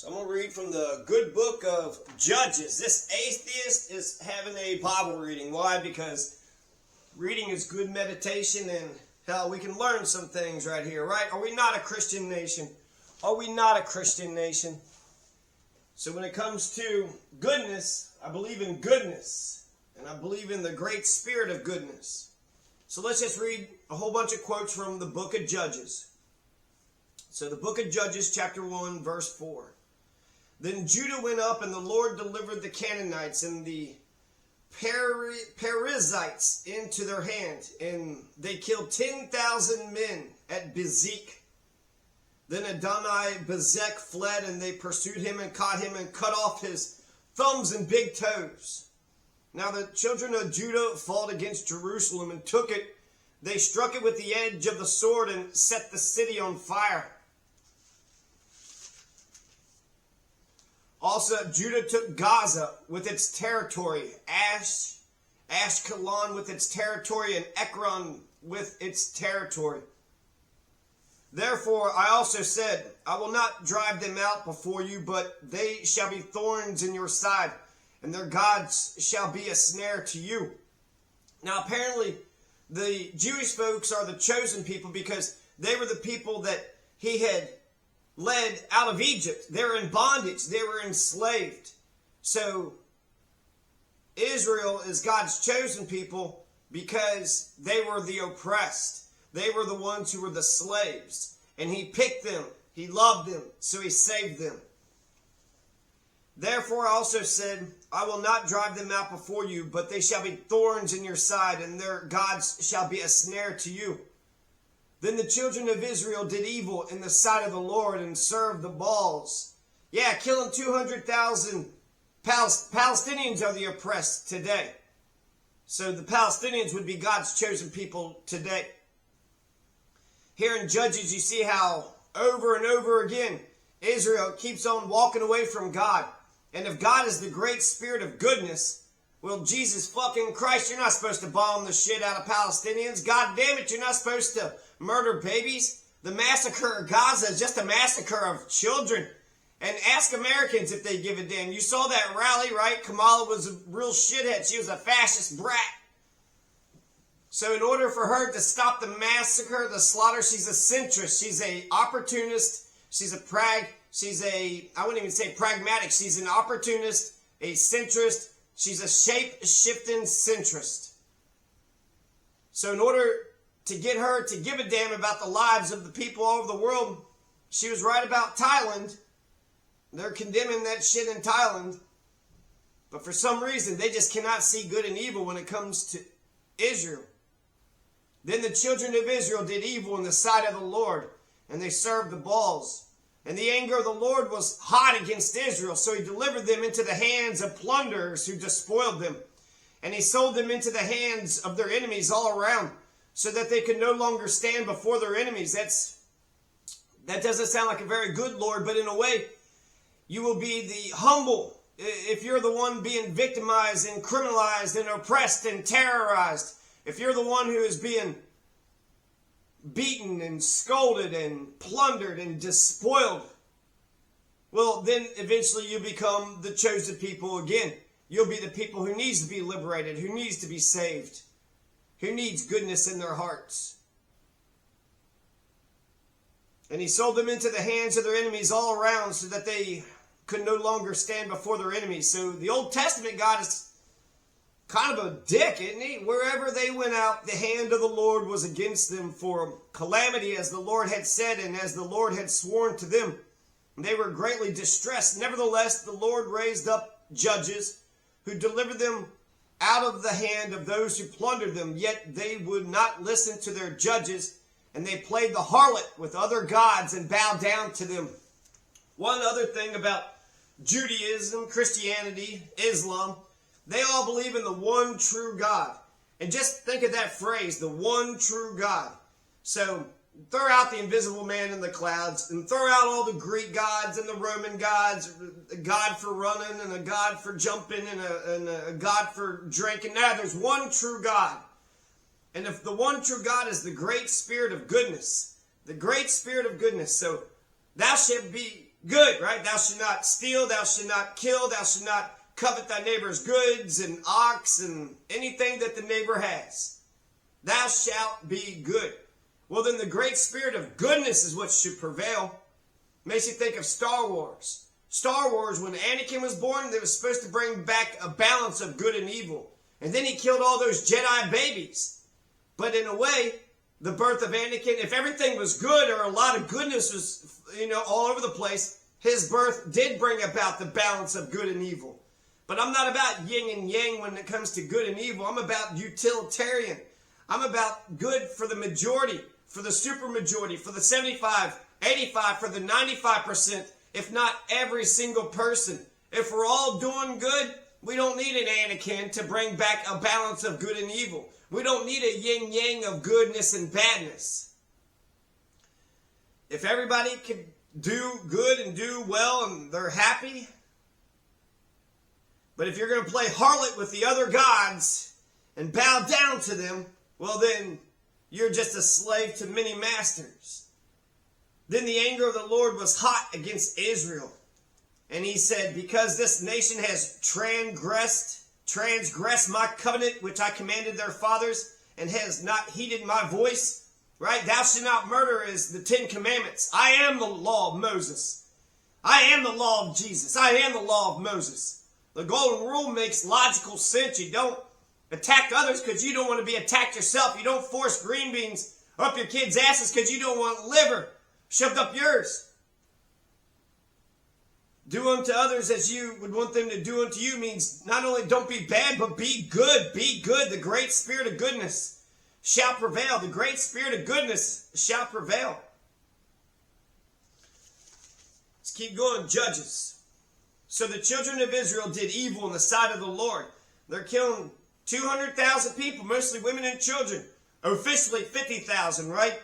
So I'm going to read from the good book of Judges. This atheist is having a Bible reading. Why? Because reading is good meditation, and hell, we can learn some things right here, right? Are we not a Christian nation? Are we not a Christian nation? So when it comes to goodness, I believe in goodness, and I believe in the great spirit of goodness. So let's just read a whole bunch of quotes from the book of Judges. So the book of Judges, chapter 1, verse 4. Then Judah went up, and the Lord delivered the Canaanites and the Perizzites into their hand, and they killed 10,000 men at Bezek. Then Adoni-Bezek fled, and they pursued him and caught him and cut off his thumbs and big toes. Now the children of Judah fought against Jerusalem and took it. They struck it with the edge of the sword and set the city on fire. Also, Judah took Gaza with its territory, Ashkelon with its territory, and Ekron with its territory. Therefore, I also said, I will not drive them out before you, but they shall be thorns in your side, and their gods shall be a snare to you. Now, apparently, the Jewish folks are the chosen people because they were the people that he had led out of Egypt. They were in bondage. They were enslaved. So Israel is God's chosen people because they were the oppressed. They were the ones who were the slaves. And he picked them. He loved them. So he saved them. Therefore I also said, I will not drive them out before you, but they shall be thorns in your side, and their gods shall be a snare to you. Then the children of Israel did evil in the sight of the Lord and served the Baals. Yeah, killing 200,000 Palestinians are the oppressed today. So the Palestinians would be God's chosen people today. Here in Judges, you see how over and over again, Israel keeps on walking away from God. And if God is the great spirit of goodness, well, Jesus fucking Christ, you're not supposed to bomb the shit out of Palestinians. God damn it, you're not supposed to murder babies. The massacre of Gaza is just a massacre of children. And ask Americans if they give a damn. You saw that rally, right? Kamala was a real shithead. She was a fascist brat. So in order for her to stop the massacre, the slaughter, she's a centrist. She's a opportunist. She's I wouldn't even say pragmatic. She's an opportunist, a centrist. She's a shape-shifting centrist. So in order to get her to give a damn about the lives of the people all over the world, she was right about Thailand. They're condemning that shit in Thailand. But for some reason, they just cannot see good and evil when it comes to Israel. Then the children of Israel did evil in the sight of the Lord, and they served the Baals. And the anger of the Lord was hot against Israel, so he delivered them into the hands of plunderers who despoiled them. And he sold them into the hands of their enemies all around, so that they could no longer stand before their enemies. That doesn't sound like a very good Lord, but in a way, you will be the humble if you're the one being victimized and criminalized and oppressed and terrorized. If you're the one who is being beaten and scolded and plundered and despoiled, well, then eventually you become the chosen people again. You'll be the people who needs to be liberated, who needs to be saved, who needs goodness in their hearts. And he sold them into the hands of their enemies all around so that they could no longer stand before their enemies. So the Old Testament God is kind of a dick, isn't he? Wherever they went out, the hand of the Lord was against them for calamity, as the Lord had said and as the Lord had sworn to them. And they were greatly distressed. Nevertheless, the Lord raised up judges who delivered them out of the hand of those who plundered them. Yet they would not listen to their judges, and they played the harlot with other gods and bowed down to them. One other thing about Judaism, Christianity, Islam, they all believe in the one true God. And just think of that phrase, the one true God. So throw out the invisible man in the clouds, and throw out all the Greek gods and the Roman gods, a god for running and a god for jumping and a god for drinking. Now there's one true God. And if the one true God is the great spirit of goodness, the great spirit of goodness. So thou shalt be good, right? Thou shalt not steal, thou shalt not kill, thou shalt not covet thy neighbor's goods and ox and anything that the neighbor has. Thou shalt be good. Well, then the great spirit of goodness is what should prevail. Makes you think of Star Wars. Star Wars, when Anakin was born, they was supposed to bring back a balance of good and evil. And then he killed all those Jedi babies. But in a way, the birth of Anakin, if everything was good or a lot of goodness was, all over the place, his birth did bring about the balance of good and evil. But I'm not about yin and yang when it comes to good and evil. I'm about utilitarian. I'm about good for the majority, for the super majority, for the 75, 85, for the 95%, if not every single person. If we're all doing good, we don't need an Anakin to bring back a balance of good and evil. We don't need a yin-yang of goodness and badness. If everybody can do good and do well and they're happy, but if you're going to play harlot with the other gods and bow down to them, well then you're just a slave to many masters. Then the anger of the Lord was hot against Israel. And he said, because this nation has transgressed my covenant, which I commanded their fathers, and has not heeded my voice, right? Thou shalt not murder is the 10 Commandments. I am the law of Moses. I am the law of Jesus. I am the law of Moses. The golden rule makes logical sense. You don't attack others because you don't want to be attacked yourself. You don't force green beans up your kids' asses because you don't want liver shoved up yours. Do unto others as you would want them to do unto you means not only don't be bad, but be good. Be good. The great spirit of goodness shall prevail. The great spirit of goodness shall prevail. Let's keep going. Judges. So the children of Israel did evil in the sight of the Lord. They're killing 200,000 people, mostly women and children. Officially 50,000, right?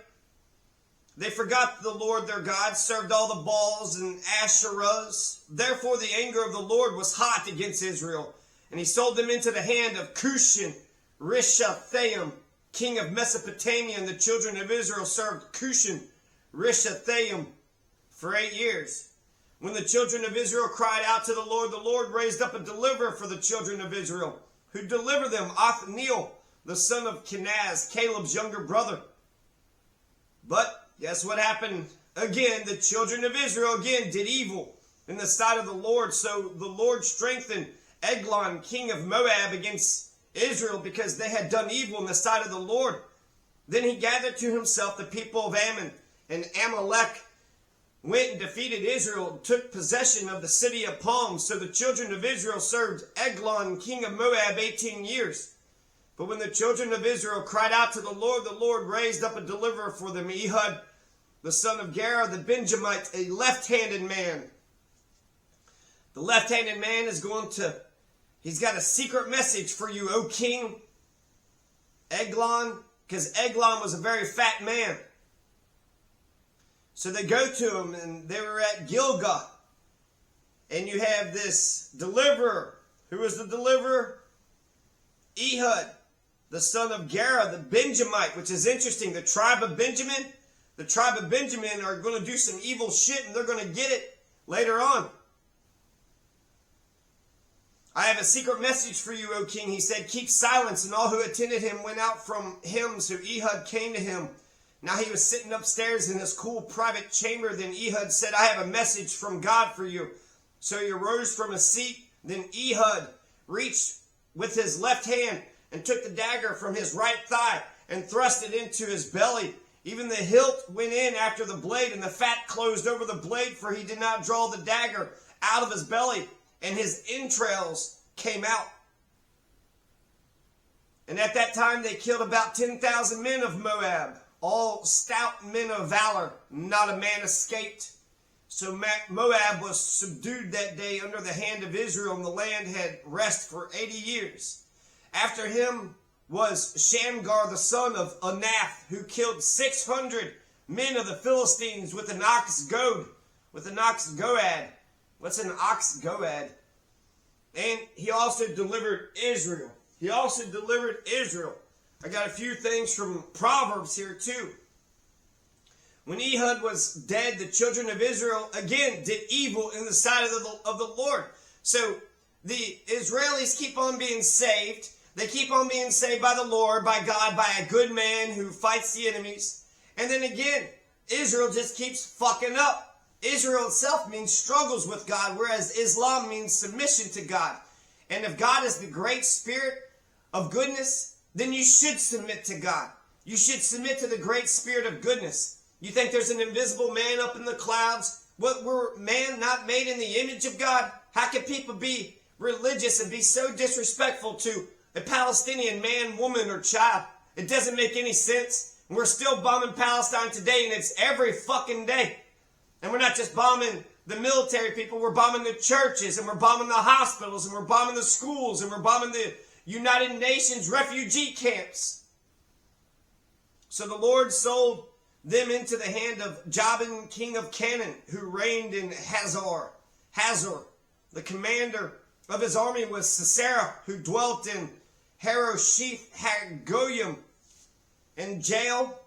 They forgot the Lord their God, served all the Baals and Asherahs. Therefore the anger of the Lord was hot against Israel, and he sold them into the hand of Cushan Rishathaim, king of Mesopotamia, and the children of Israel served Cushan Rishathaim for 8 years. When the children of Israel cried out to the Lord raised up a deliverer for the children of Israel, who delivered them, Othniel, the son of Kenaz, Caleb's younger brother. But guess what happened? Again, the children of Israel again did evil in the sight of the Lord. So the Lord strengthened Eglon, king of Moab, against Israel because they had done evil in the sight of the Lord. Then he gathered to himself the people of Ammon, and Amalek went and defeated Israel and took possession of the city of palms. So the children of Israel served Eglon, king of Moab, 18 years. But when the children of Israel cried out to the Lord raised up a deliverer for them, Ehud, the son of Gera, the Benjamite, a left-handed man. The left-handed man is he's got a secret message for you, O king. Eglon, because Eglon was a very fat man. So they go to him, and they were at Gilgal. And you have this deliverer. Who is the deliverer? Ehud, the son of Gera, the Benjamite, which is interesting. The tribe of Benjamin are going to do some evil shit, and they're going to get it later on. I have a secret message for you, O king. He said, keep silence. And all who attended him went out from him. So Ehud came to him. Now he was sitting upstairs in his cool private chamber. Then Ehud said, I have a message from God for you. So he arose from his seat. Then Ehud reached with his left hand and took the dagger from his right thigh and thrust it into his belly. Even the hilt went in after the blade, and the fat closed over the blade, for he did not draw the dagger out of his belly, and his entrails came out. And at that time they killed about 10,000 men of Moab, all stout men of valor. Not a man escaped. So Moab was subdued that day under the hand of Israel, and the land had rest for 80 years. After him was Shamgar the son of Anath, who killed 600 men of the Philistines with an ox goad, with an ox goad. What's an ox goad? And he also delivered Israel. I got a few things from Proverbs here too. When Ehud was dead, the children of Israel again did evil in the sight of the Lord. So the Israelis keep on being saved. They keep on being saved by the Lord, by God, by a good man who fights the enemies. And then again, Israel just keeps fucking up. Israel itself means struggles with God, whereas Islam means submission to God. And if God is the great spirit of goodness, then you should submit to God. You should submit to the great spirit of goodness. You think there's an invisible man up in the clouds? What, were man not made in the image of God? How can people be religious and be so disrespectful to a Palestinian man, woman, or child? It doesn't make any sense. We're still bombing Palestine today, and it's every fucking day. And we're not just bombing the military people, we're bombing the churches, and we're bombing the hospitals, and we're bombing the schools, and we're bombing the United Nations refugee camps. So the Lord sold them into the hand of Jabin, king of Canaan, who reigned in Hazor. The commander of his army was Sisera, who dwelt in Harosheth Hagoyim. And Jael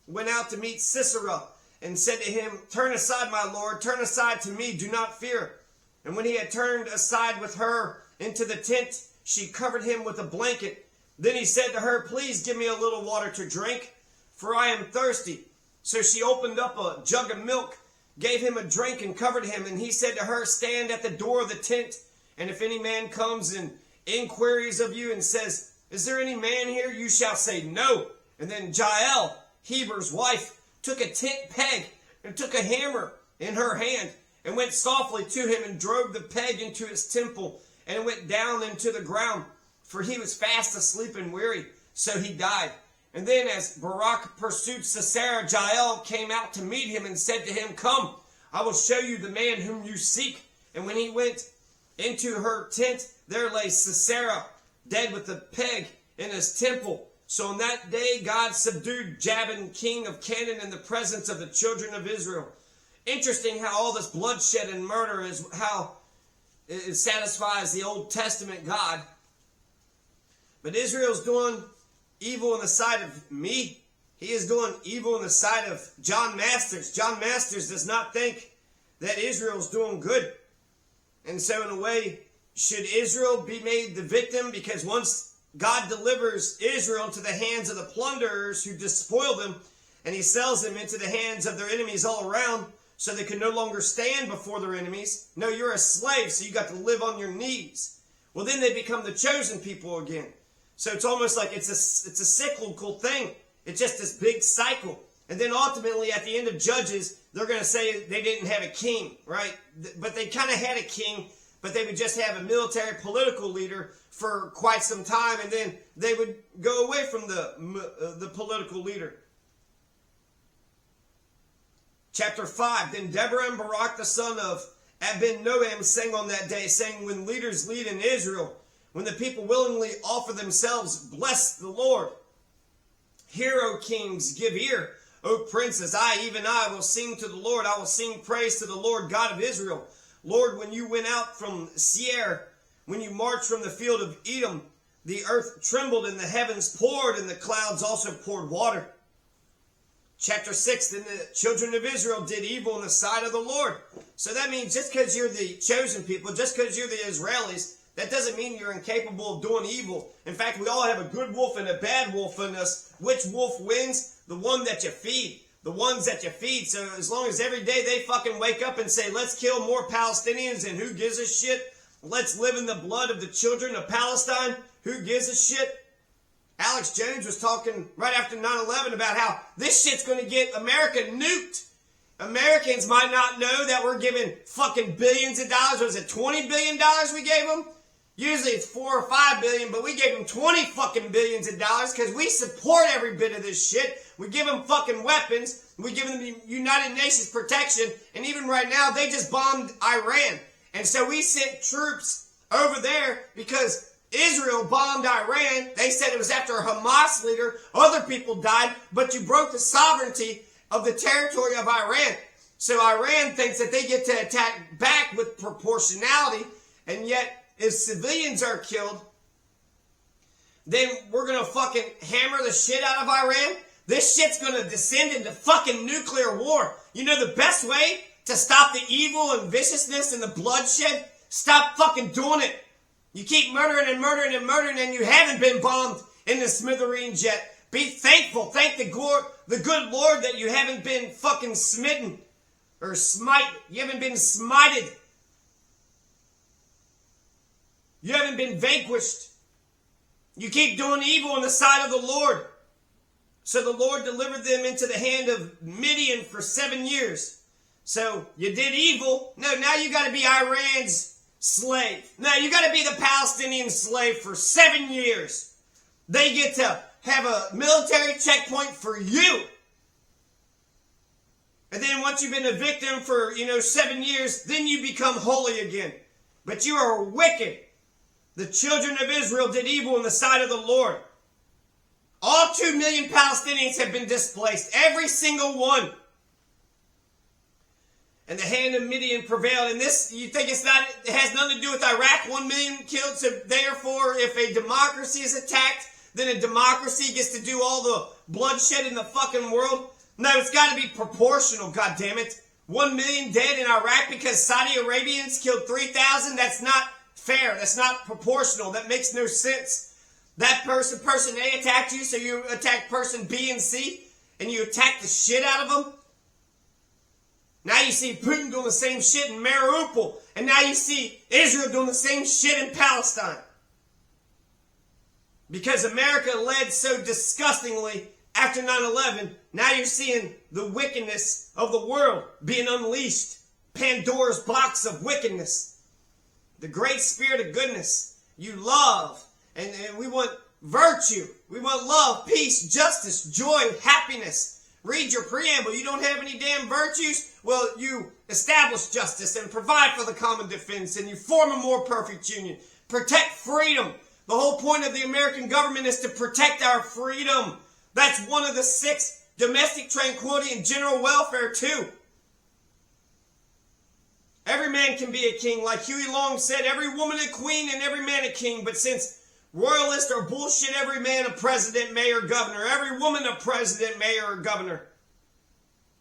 went out to meet Sisera and said to him, "Turn aside, my lord, turn aside to me, do not fear." And when he had turned aside with her into the tent, she covered him with a blanket. Then he said to her, "Please give me a little water to drink, for I am thirsty." So she opened up a jug of milk, gave him a drink, and covered him. And he said to her, "Stand at the door of the tent, and if any man comes and inquiries of you and says, 'Is there any man here?' you shall say, 'No.'" And then Jael, Heber's wife, took a tent peg and took a hammer in her hand and went softly to him and drove the peg into his temple, and it went down into the ground. For he was fast asleep and weary, so he died. And then as Barak pursued Sisera, Jael came out to meet him and said to him, "Come, I will show you the man whom you seek." And when he went into her tent, there lay Sisera, dead with the peg in his temple. So on that day God subdued Jabin, king of Canaan, in the presence of the children of Israel. Interesting how all this bloodshed and murder is how it satisfies the Old Testament God. But Israel's doing evil in the sight of me. He is doing evil in the sight of John Masters. John Masters does not think that Israel's doing good. And so in a way, should Israel be made the victim? Because once God delivers Israel into the hands of the plunderers who despoil them, and he sells them into the hands of their enemies all around, so they can no longer stand before their enemies. No, you're a slave, so you got to live on your knees. Well, then they become the chosen people again. So it's almost like it's a cyclical thing. It's just this big cycle. And then ultimately at the end of Judges, they're going to say they didn't have a king, right? But they kind of had a king, but they would just have a military political leader for quite some time, and then they would go away from the political leader. Chapter 5, Then Deborah and Barak the son of Abinoam sang on that day, saying, "When leaders lead in Israel, when the people willingly offer themselves, bless the Lord. Hear, O kings, give ear, O princes. Even I, will sing to the Lord. I will sing praise to the Lord God of Israel. Lord, when you went out from Seir, when you marched from the field of Edom, the earth trembled and the heavens poured and the clouds also poured water." Chapter 6, Then the children of Israel did evil in the sight of the Lord. So that means just because you're the chosen people, just because you're the Israelis, that doesn't mean you're incapable of doing evil. In fact, we all have a good wolf and a bad wolf in us. Which wolf wins? The one that you feed. The ones that you feed. So as long as every day they fucking wake up and say, "Let's kill more Palestinians," and who gives a shit? "Let's live in the blood of the children of Palestine," who gives a shit? Alex Jones was talking right after 9/11 about how this shit's going to get America nuked. Americans might not know that we're giving fucking billions of dollars. Was it $20 billion we gave them? Usually it's 4 or 5 billion, but we gave them 20 fucking billions of dollars because we support every bit of this shit. We give them fucking weapons. We give them the United Nations protection. And even right now, they just bombed Iran. And so we sent troops over there because Israel bombed Iran. They said it was after a Hamas leader. Other people died, but you broke the sovereignty of the territory of Iran. So Iran thinks that they get to attack back with proportionality, and yet if civilians are killed, then we're going to fucking hammer the shit out of Iran. This shit's going to descend into fucking nuclear war. You know the best way to stop the evil and viciousness and the bloodshed? Stop fucking doing it. You keep murdering and murdering and murdering and you haven't been bombed in the smithereens yet. Be thankful. Thank the good Lord that you haven't been fucking smitten or smite. You haven't been smited. You haven't been vanquished. You keep doing evil in the sight of the Lord. So the Lord delivered them into the hand of Midian for 7 years. So you did evil. No, now you got to be Iran's slave. Now you got to be the Palestinian slave for 7 years. They get to have a military checkpoint for you. And then once you've been a victim for, 7 years, then you become holy again. But you are wicked. The children of Israel did evil in the sight of the Lord. All 2 million Palestinians have been displaced. Every single one. And the hand of Midian prevailed. And this, you think it has nothing to do with Iraq? 1 million killed. So therefore, if a democracy is attacked, then a democracy gets to do all the bloodshed in the fucking world? No, it's got to be proportional, goddammit. 1 million dead in Iraq because Saudi Arabians killed 3,000? That's not fair. That's not proportional. That makes no sense. That person A attacked you, so you attack person B and C, and you attack the shit out of them. Now you see Putin doing the same shit in Mariupol, and now you see Israel doing the same shit in Palestine. Because America led so disgustingly after 9/11, now you're seeing the wickedness of the world being unleashed. Pandora's box of wickedness. The great spirit of goodness. You love. And we want virtue. We want love, peace, justice, joy, happiness. Read your preamble. You don't have any damn virtues? Well, you establish justice and provide for the common defense, and you form a more perfect union. Protect freedom. The whole point of the American government is to protect our freedom. That's one of the 6. Domestic tranquility and general welfare, too. Every man can be a king. Like Huey Long said, every woman a queen and every man a king. But since royalists are bullshit, every man a president, mayor, governor. Every woman a president, mayor, or governor.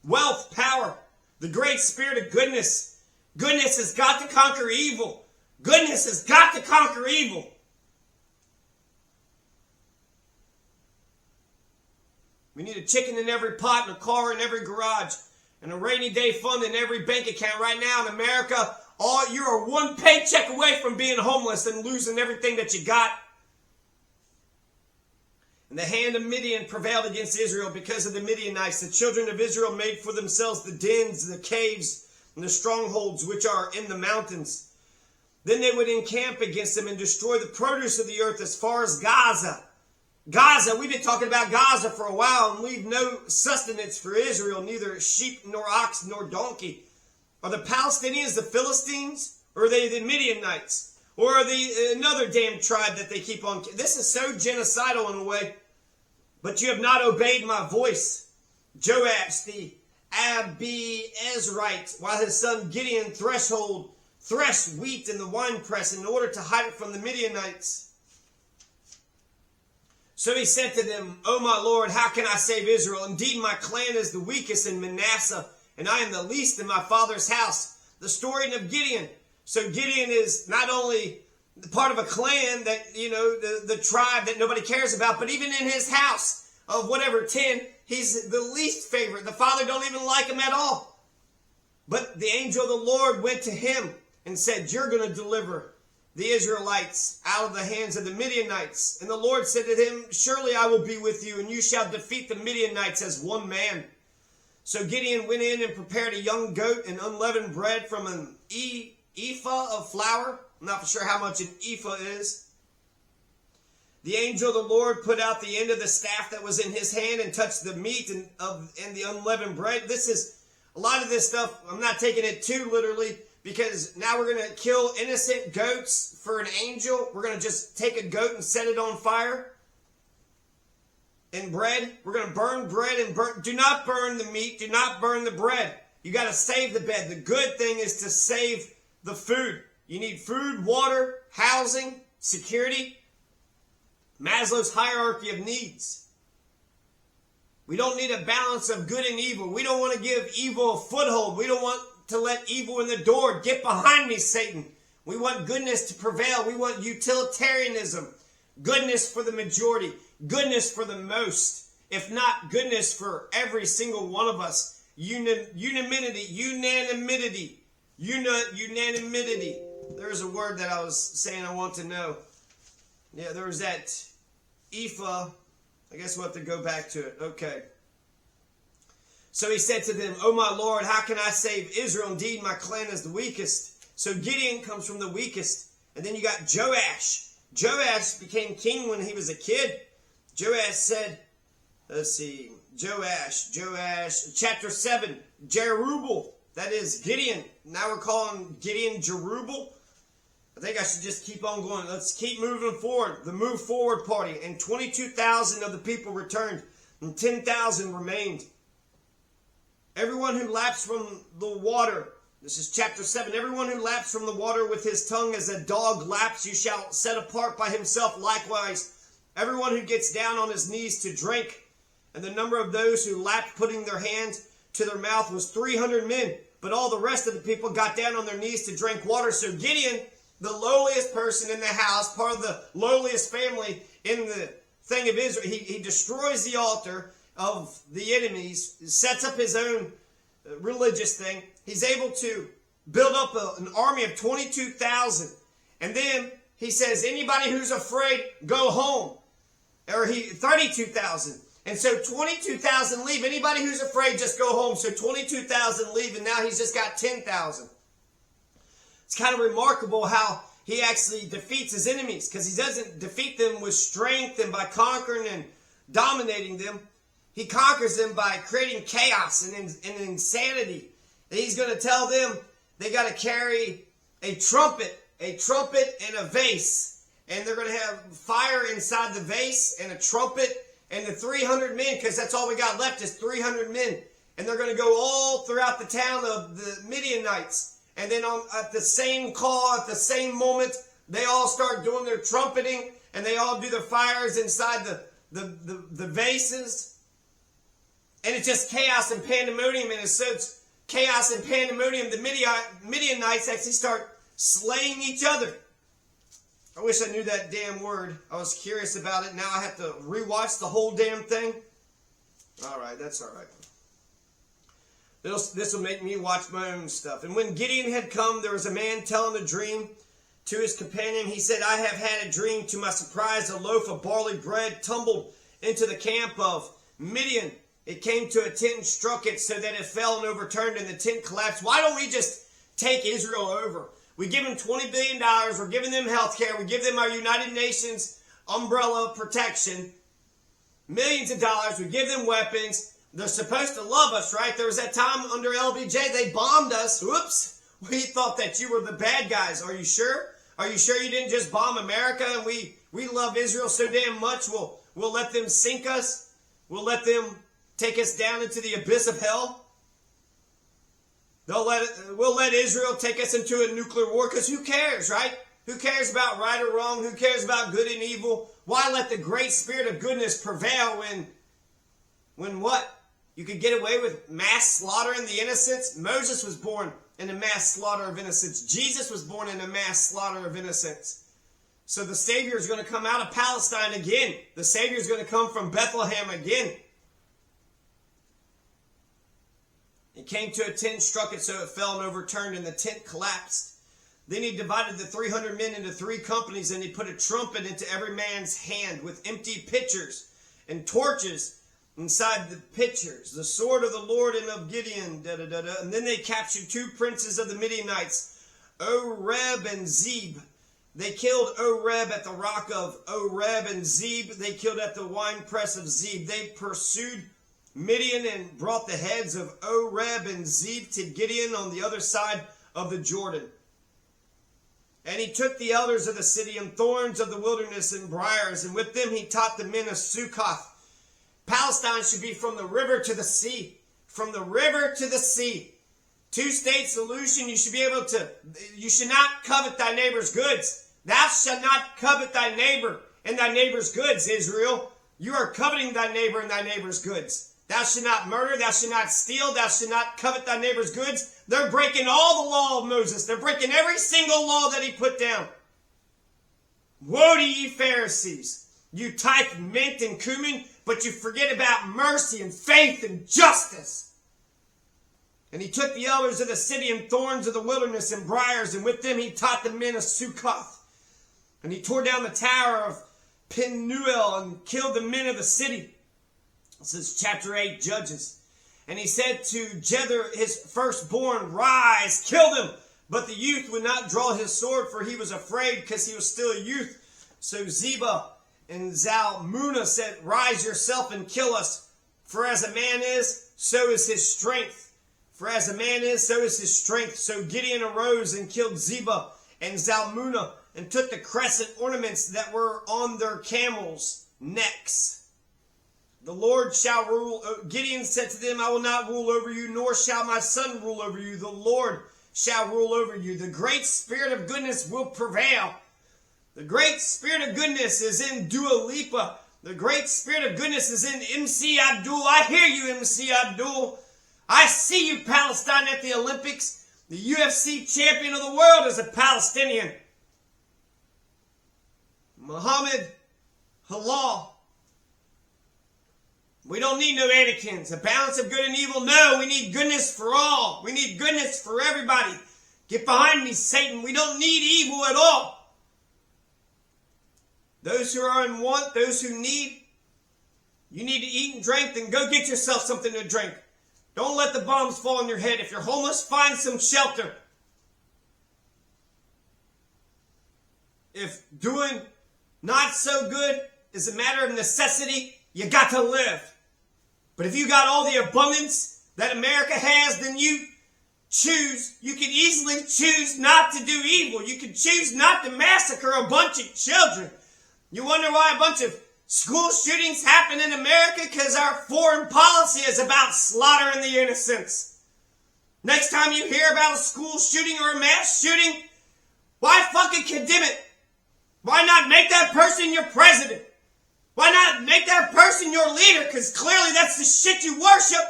Wealth, power, the great spirit of goodness. Goodness has got to conquer evil. Goodness has got to conquer evil. We need a chicken in every pot and a car in every garage and a rainy day fund in every bank account. Right now in America, you are 1 paycheck away from being homeless and losing everything that you got. And the hand of Midian prevailed against Israel because of the Midianites. The children of Israel made for themselves the dens, the caves, and the strongholds which are in the mountains. Then they would encamp against them and destroy the produce of the earth as far as Gaza. Gaza, we've been talking about Gaza for a while and leave no sustenance for Israel, neither sheep nor ox nor donkey. Are the Palestinians the Philistines? Or are they the Midianites? Or are they another damn tribe that they keep on? This is so genocidal in a way. But you have not obeyed my voice. Joab, the Abiezrite, while his son Gideon threshed wheat in the winepress in order to hide it from the Midianites. So he said to them, O my Lord, how can I save Israel? Indeed, my clan is the weakest in Manasseh, and I am the least in my father's house. The story of Gideon. So Gideon is not only part of a clan that, the tribe that nobody cares about, but even in his house of whatever, 10, he's the least favorite. The father don't even like him at all. But the angel of the Lord went to him and said, you're going to deliver the Israelites out of the hands of the Midianites. And the Lord said to him, surely I will be with you, and you shall defeat the Midianites as one man. So Gideon went in and prepared a young goat and unleavened bread from an ephah of flour. I'm not sure how much an ephah is. The angel of the Lord put out the end of the staff that was in his hand and touched the meat and the unleavened bread. This is a lot of this stuff. I'm not taking it too literally, because now we're going to kill innocent goats for an angel. We're going to just take a goat and set it on fire. And bread. We're going to burn bread and do not burn the meat. Do not burn the bread. You got to save the bed. The good thing is to save the food. You need food, water, housing, security. Maslow's hierarchy of needs. We don't need a balance of good and evil. We don't want to give evil a foothold. We don't want to let evil in the door. Get behind me, Satan. We want goodness to prevail. We want utilitarianism. Goodness for the majority. Goodness for the most. If not, goodness for every single one of us. Unanimity. There's a word that I was saying I want to know. Yeah, there was that ephah. I guess we'll have to go back to it. Okay. So he said to them, "O my Lord, how can I save Israel? Indeed, my clan is the weakest." So Gideon comes from the weakest. And then you got Joash. Joash became king when he was a kid. Joash said, let's see, Joash, chapter 7, Jerubbaal. That is Gideon. Now we're calling Gideon Jerubbaal. I think I should just keep on going. Let's keep moving forward. The Move Forward Party. And 22,000 of the people returned, and 10,000 remained. Everyone who laps from the water. This is chapter 7. Everyone who laps from the water with his tongue as a dog laps, you shall set apart by himself likewise. Everyone who gets down on his knees to drink. And the number of those who lapped, putting their hand to their mouth, was 300 men. But all the rest of the people got down on their knees to drink water. So Gideon, the lowliest person in the house, part of the lowliest family in the thing of Israel, he destroys the altar of the enemies, sets up his own religious thing. He's able to build up an army of 22,000. And then he says, anybody who's afraid, go home. Or 32,000. And so 22,000 leave. Anybody who's afraid, just go home. So 22,000 leave, and now he's just got 10,000. It's kind of remarkable how he actually defeats his enemies, because he doesn't defeat them with strength and by conquering and dominating them. He conquers them by creating chaos and insanity. And he's going to tell them they got to carry a trumpet and a vase. And they're going to have fire inside the vase and a trumpet and the 300 men, because that's all we got left is 300 men. And they're going to go all throughout the town of the Midianites. And then at the same call, at the same moment, they all start doing their trumpeting, and they all do the fires inside the vases. And it's just chaos and pandemonium. And it's such chaos and pandemonium, the Midianites actually start slaying each other. I wish I knew that damn word. I was curious about it. Now I have to rewatch the whole damn thing. All right, that's all right. This will make me watch my own stuff. And when Gideon had come, there was a man telling a dream to his companion. He said, I have had a dream. To my surprise, a loaf of barley bread tumbled into the camp of Midian. It came to a tent and struck it so that it fell and overturned, and the tent collapsed. Why don't we just take Israel over? We give them $20 billion. We're giving them health care. We give them our United Nations umbrella protection. Millions of dollars. We give them weapons. They're supposed to love us, right? There was that time under LBJ, they bombed us. Whoops. We thought that you were the bad guys. Are you sure? Are you sure you didn't just bomb America and we love Israel so damn much we'll let them sink us? We'll let them take us down into the abyss of hell? We'll let Israel take us into a nuclear war, because who cares, right? Who cares about right or wrong? Who cares about good and evil? Why let the great spirit of goodness prevail when what? You could get away with mass slaughtering the innocents? Moses was born in a mass slaughter of innocents. Jesus was born in a mass slaughter of innocents. So the Savior is going to come out of Palestine again. The Savior is going to come from Bethlehem again. He came to a tent, struck it so it fell and overturned, and the tent collapsed. Then he divided the 300 men into 3 companies, and he put a trumpet into every man's hand with empty pitchers and torches inside the pitchers. The sword of the Lord and of Gideon. And then they captured 2 princes of the Midianites, Oreb and Zeb. They killed Oreb at the rock of Oreb, and Zeb they killed at the winepress of Zeb. They pursued Midian and brought the heads of Oreb and Zeb to Gideon on the other side of the Jordan. And he took the elders of the city and thorns of the wilderness and briars, and with them he taught the men of Sukkoth. Palestine should be from the river to the sea. From the river to the sea. 2-state solution. You should not covet thy neighbor's goods. Thou shalt not covet thy neighbor and thy neighbor's goods, Israel. You are coveting thy neighbor and thy neighbor's goods. Thou shalt not murder, thou shalt not steal, thou shalt not covet thy neighbor's goods. They're breaking all the law of Moses. They're breaking every single law that he put down. Woe to ye Pharisees! You tithe mint and cumin, but you forget about mercy and faith and justice. And he took the elders of the city and thorns of the wilderness and briars, and with them he taught the men of Succoth. And he tore down the tower of Penuel and killed the men of the city. This is chapter 8, Judges. And he said to Jether, his firstborn, rise, kill them. But the youth would not draw his sword, for he was afraid, because he was still a youth. So Zebah and Zalmunna said, rise yourself and kill us. For as a man is, so is his strength. For as a man is, so is his strength. So Gideon arose and killed Zebah and Zalmunna, and took the crescent ornaments that were on their camels' necks. The Lord shall rule. Gideon said to them, I will not rule over you, nor shall my son rule over you. The Lord shall rule over you. The great spirit of goodness will prevail. The great spirit of goodness is in Dua Lipa. The great spirit of goodness is in MC Abdul. I hear you, MC Abdul. I see you, Palestine, at the Olympics. The UFC champion of the world is a Palestinian. Muhammad Halal. We don't need no Anakins. A balance of good and evil. No, we need goodness for all. We need goodness for everybody. Get behind me, Satan. We don't need evil at all. Those who are in want, those who need, you need to eat and drink, then go get yourself something to drink. Don't let the bombs fall on your head. If you're homeless, find some shelter. If doing not so good is a matter of necessity, you got to live. But if you got all the abundance that America has, then you can easily choose not to do evil. You can choose not to massacre a bunch of children. You wonder why a bunch of school shootings happen in America? Because our foreign policy is about slaughtering the innocents. Next time you hear about a school shooting or a mass shooting, why fucking condemn it? Why not make that person your president? Why not make that person your leader? Because clearly that's the shit you worship.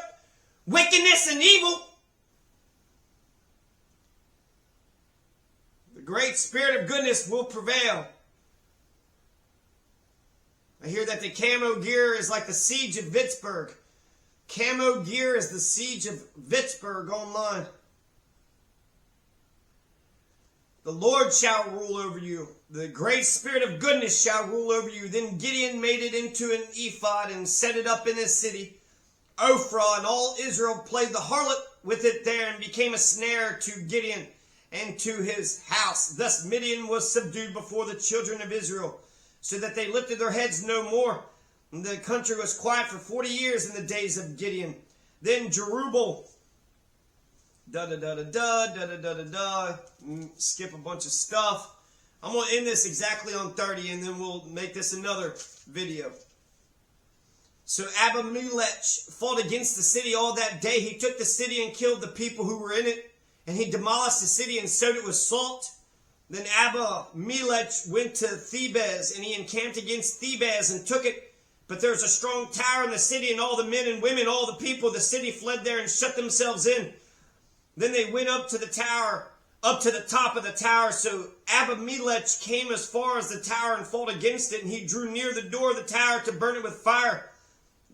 Wickedness and evil. The great spirit of goodness will prevail. I hear that the camo gear is like the siege of Vicksburg. Camo gear is the siege of Vicksburg online. The Lord shall rule over you. The great spirit of goodness shall rule over you. Then Gideon made it into an ephod and set it up in his city. Ophrah and all Israel played the harlot with it there and became a snare to Gideon and to his house. Thus Midian was subdued before the children of Israel, so that they lifted their heads no more. And the country was quiet for 40 years in the days of Gideon. Then Jerubbaal, skip a bunch of stuff. I'm going to end this exactly on 30, and then we'll make this another video. So Abimelech fought against the city all that day. He took the city and killed the people who were in it, and he demolished the city and sowed it with salt. Then Abimelech went to Thebez, and he encamped against Thebez and took it. But there was a strong tower in the city, and all the men and women, all the people of the city fled there and shut themselves in. Then they went up to the tower, up to the top of the tower. So Abimelech came as far as the tower and fought against it, and he drew near the door of the tower to burn it with fire.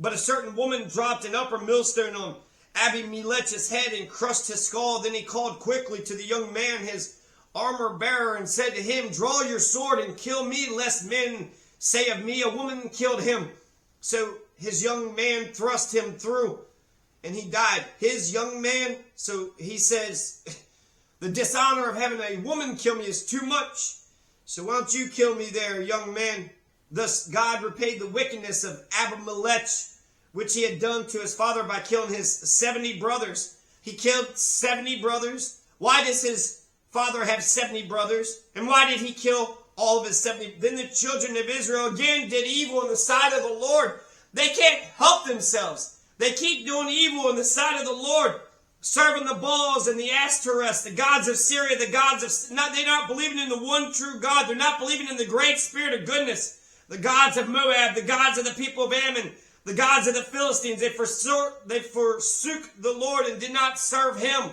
But a certain woman dropped an upper millstone on Abimelech's head and crushed his skull. Then he called quickly to the young man, his armor bearer, and said to him, draw your sword and kill me, lest men say of me, a woman killed him. So his young man thrust him through, and he died. His young man, so he says, the dishonor of having a woman kill me is too much. So why don't you kill me there, young man? Thus God repaid the wickedness of Abimelech, which he had done to his father by killing his 70 brothers. He killed 70 brothers. Why does his father have 70 brothers? And why did he kill all of his 70? Then the children of Israel again did evil in the sight of the Lord. They can't help themselves. They keep doing evil in the sight of the Lord, serving the Baals and the Ashtoreths, the gods of Syria, the gods of... They're not believing in the one true God. They're not believing in the great spirit of goodness. The gods of Moab, the gods of the people of Ammon, The gods of the Philistines, they forsook the Lord and did not serve him.